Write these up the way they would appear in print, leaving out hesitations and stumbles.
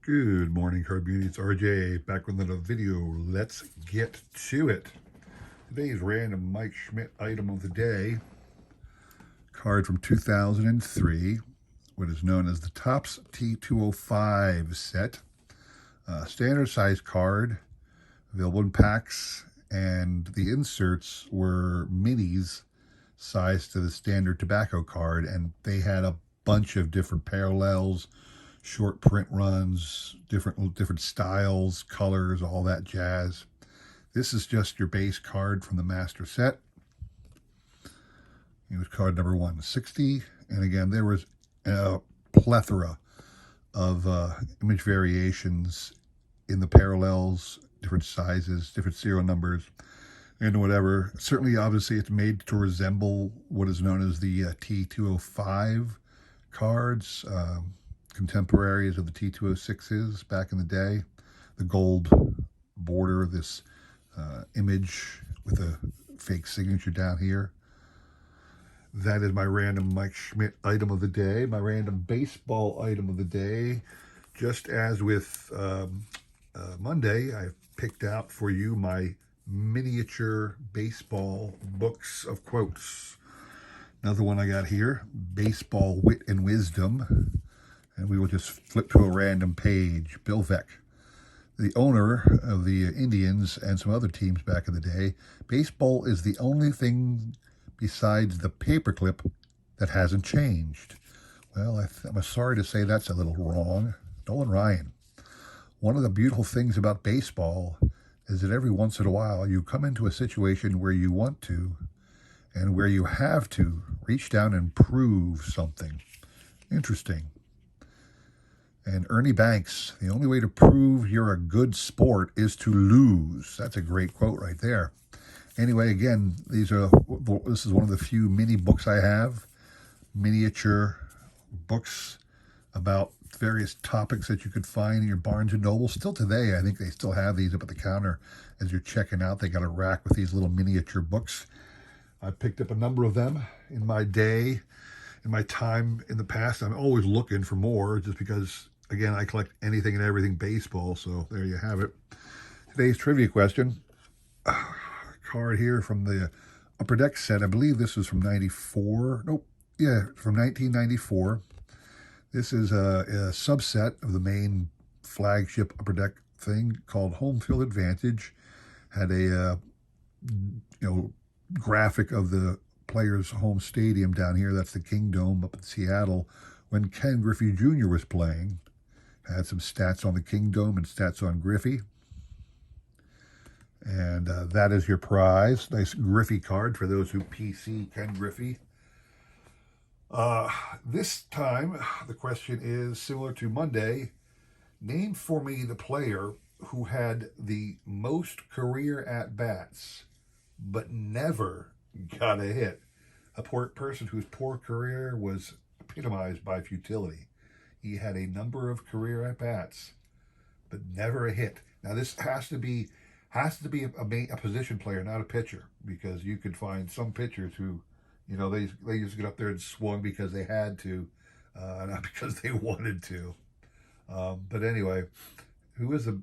Good morning, Card Beauty. It's RJ back with another video. Let's get to it. Today's random Mike Schmidt item of the day. Card from 2003, what is known as the Topps T205 set. Standard size card, available in packs, and the inserts were minis sized to the standard tobacco card, and they had a bunch of different parallels, short print runs, different styles, colors, all that jazz. This is just your base card from the master set. It was card number 160, and again there was a plethora of image variations in the parallels, different sizes, different serial numbers, and whatever. Certainly, obviously, it's made to resemble what is known as the T205 cards, contemporaries of the T206s back in the day. The gold border, this image with a fake signature down here. That is my random Mike Schmidt item of the day, my random baseball item of the day. Just as with Monday, I picked out for you my miniature baseball books of quotes. Another one I got here, Baseball Wit and Wisdom. And we will just flip to a random page. Bill Veeck, the owner of the Indians and some other teams back in the day. Baseball is the only thing besides the paperclip that hasn't changed. Well, I'm sorry to say that's a little wrong. Nolan Ryan. One of the beautiful things about baseball is that every once in a while you come into a situation where you want to and where you have to reach down and prove something. Interesting. And Ernie Banks, the only way to prove you're a good sport is to lose. That's a great quote right there. Anyway, again, this is one of the few mini books I have, miniature books about various topics that you could find in your Barnes & Noble. Still today, I think they still have these up at the counter as you're checking out. They got a rack with these little miniature books. I picked up a number of them in my day, in my time in the past. I'm always looking for more just because, again, I collect anything and everything baseball, so there you have it. Today's trivia question. Card here from the Upper Deck set. I believe this was from 94. Nope. Yeah, from 1994. This is a subset of the main flagship Upper Deck thing called Home Field Advantage. Had a graphic of the players' home stadium down here. That's the Kingdome up in Seattle when Ken Griffey Jr. was playing. Had some stats on the Kingdome and stats on Griffey. And that is your prize. Nice Griffey card for those who PC Ken Griffey. This time, the question is similar to Monday. Name for me the player who had the most career at-bats, but never got a hit. A poor person whose poor career was epitomized by futility. He had a number of career at-bats, but never a hit. Now, this has to be a position player, not a pitcher, because you could find some pitchers who, they just get up there and swung because they had to, not because they wanted to. But anyway, who is the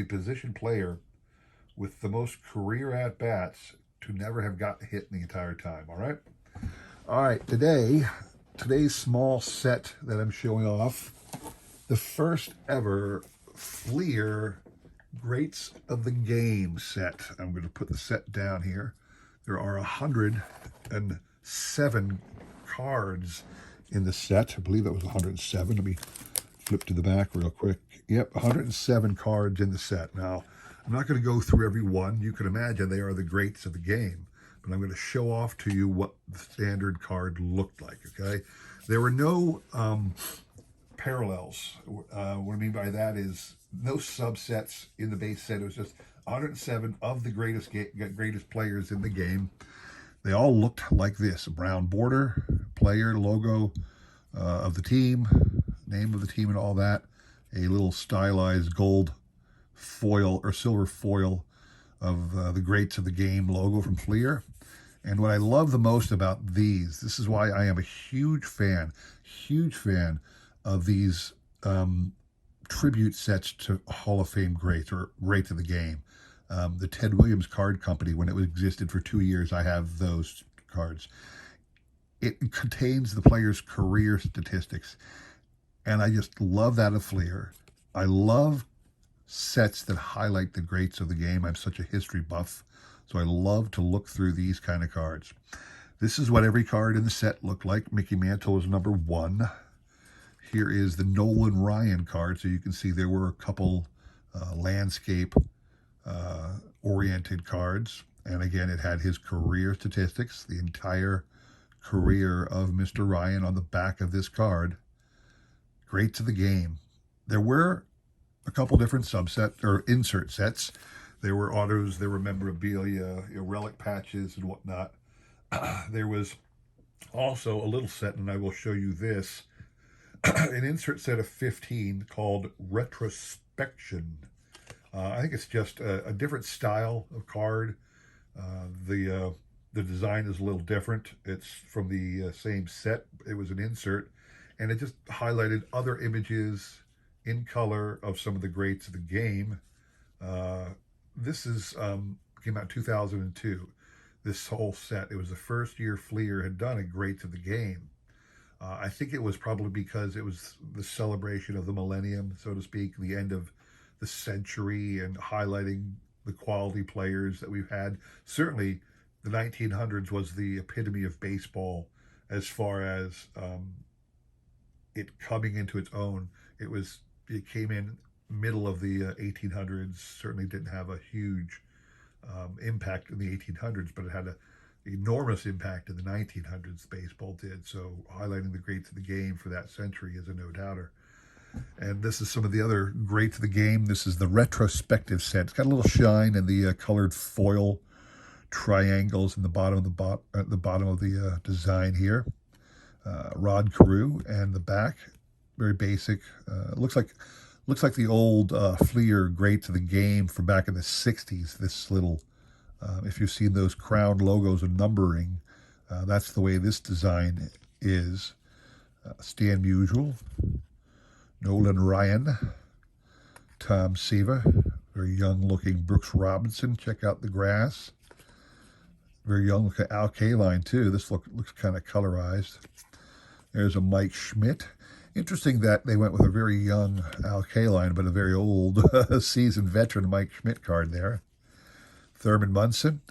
position player with the most career at bats to never have gotten hit in the entire time? All right. Today's small set that I'm showing off, the first ever Fleer Greats of the Game set. I'm going to put the set down here. There are 107 cards in the set. I believe that was 107. Let me flip to the back real quick. Yep, 107 cards in the set. Now, I'm not going to go through every one. You can imagine they are the greats of the game. But I'm going to show off to you what the standard card looked like, okay? There were no parallels. What I mean by that is no subsets in the base set. It was just 107 of the greatest players in the game. They all looked like this: a brown border, player, logo of the team, name of the team and all that, a little stylized gold foil or silver foil of the greats of the game logo from Fleer. And what I love the most about these, this is why I am a huge fan of these tribute sets to Hall of Fame greats or greats of the game. The Ted Williams Card Company, when it existed for 2 years, I have those cards. It contains the player's career statistics, and I just love that of Fleer. I love sets that highlight the greats of the game. I'm such a history buff, so I love to look through these kind of cards. This is what every card in the set looked like. Mickey Mantle was number 1. Here is the Nolan Ryan card, so you can see there were a couple landscape oriented cards. And again, it had his career statistics, the entire career of Mr. Ryan on the back of this card. Great to the game. There were a couple different subset or insert sets. There were autos, there were memorabilia, relic patches and whatnot. There was also a little set, and I will show you this, an insert set of 15 called Retrospection. I think it's just a different style of card. The design is a little different. It's from the same set. It was an insert, and it just highlighted other images in color of some of the greats of the game. This is came out in 2002. This whole set. It was the first year Fleer had done a greats of the game. I think it was probably because it was the celebration of the millennium, so to speak, the end of the century, and highlighting the quality players that we've had. Certainly, the 1900s was the epitome of baseball as far as it coming into its own. It came in middle of the 1800s. Certainly didn't have a huge impact in the 1800s, but it had an enormous impact in the 1900s. Baseball did. So highlighting the greats of the game for that century is a no-doubter. And this is some of the other greats of the game. This is the retrospective set. It's got a little shine in the colored foil triangles in the bottom of the design here. Rod Carew and the back, very basic. Looks like the old Fleer greats of the game from back in the 60s. This little, if you've seen those crown logos and numbering, that's the way this design is. Stan Musial, Nolan Ryan, Tom Seaver, very young-looking Brooks Robinson. Check out the grass. Very young looking Al Kaline too. This looks kind of colorized. There's a Mike Schmidt. Interesting that they went with a very young Al Kaline, but a very old, seasoned veteran Mike Schmidt card there. Thurman Munson,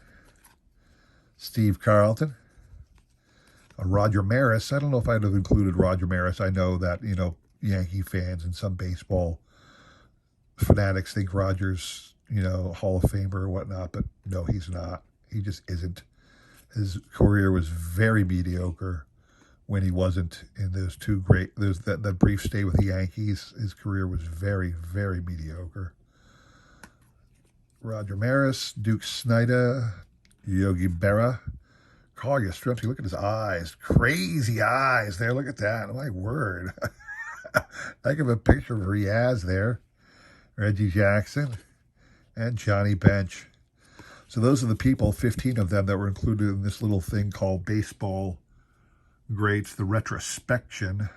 Steve Carlton, Roger Maris. I don't know if I'd have included Roger Maris. I know that, Yankee fans and some baseball fanatics think Roger's, Hall of Famer or whatnot, but no, he's not. He just isn't. His career was very mediocre when he wasn't in those that brief stay with the Yankees. His career was very, very mediocre. Roger Maris, Duke Snyder, Yogi Berra, Carl Yastrzemski. Look at his eyes. Crazy eyes there. Look at that. My word. I give a picture of Riaz there. Reggie Jackson and Johnny Bench. So those are the people, 15 of them, that were included in this little thing called Baseball Greats, the Retrospection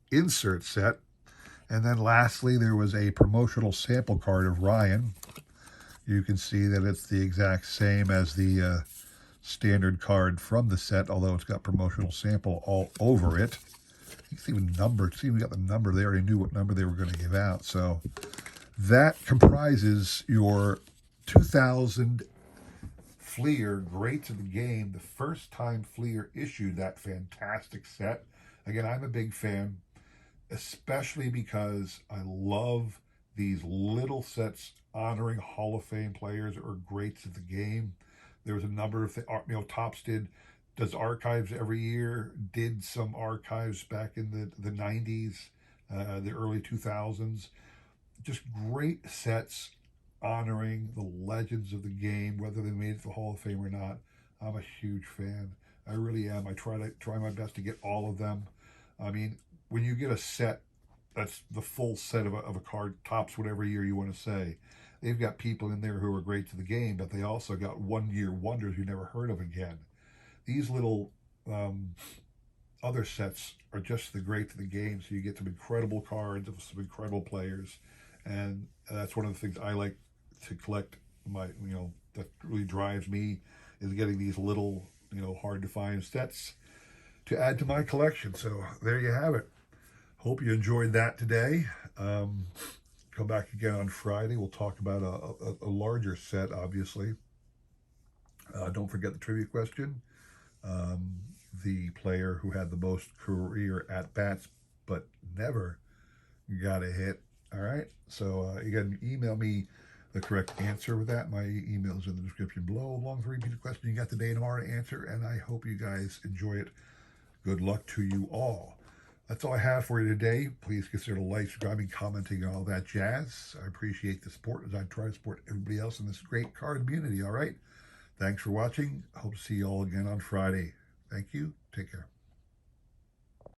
insert set. And then lastly, there was a promotional sample card of Ryan. You can see that it's the exact same as the standard card from the set, although it's got promotional sample all over it. It's even numbered. See, we got the number. They already knew what number they were going to give out. So that comprises your 2000 Fleer Greats of the Game, the first time Fleer issued that fantastic set. Again, I'm a big fan, especially because I love these little sets honoring Hall of Fame players or greats of the game. There was a number of Topps does archives every year, did some archives back in the 90s, the early 2000s. Just great sets honoring the legends of the game, whether they made it to the Hall of Fame or not. I'm a huge fan. I really am. I try my best to get all of them. I mean, when you get a set that's the full set of a card, Topps whatever year you want to say, they've got people in there who are great to the game, but they also got one-year wonders you never heard of again. These little other sets are just the great to the game. So you get some incredible cards of some incredible players, and that's one of the things I like to collect. That really drives me is getting these little, hard to find sets to add to my collection. So there you have it. Hope you enjoyed that today. Come back again on Friday. We'll talk about a larger set, obviously. Don't forget the trivia question. The player who had the most career at bats but never got a hit. All right. So you can email me the correct answer with that. My email is in the description below, along with the repeated question. You got the day and tomorrow to answer, and I hope you guys enjoy it. Good luck to you all. That's all I have for you today. Please consider liking, subscribing, commenting, and all that jazz. I appreciate the support as I try to support everybody else in this great card community. All right. Thanks for watching. Hope to see you all again on Friday. Thank you. Take care.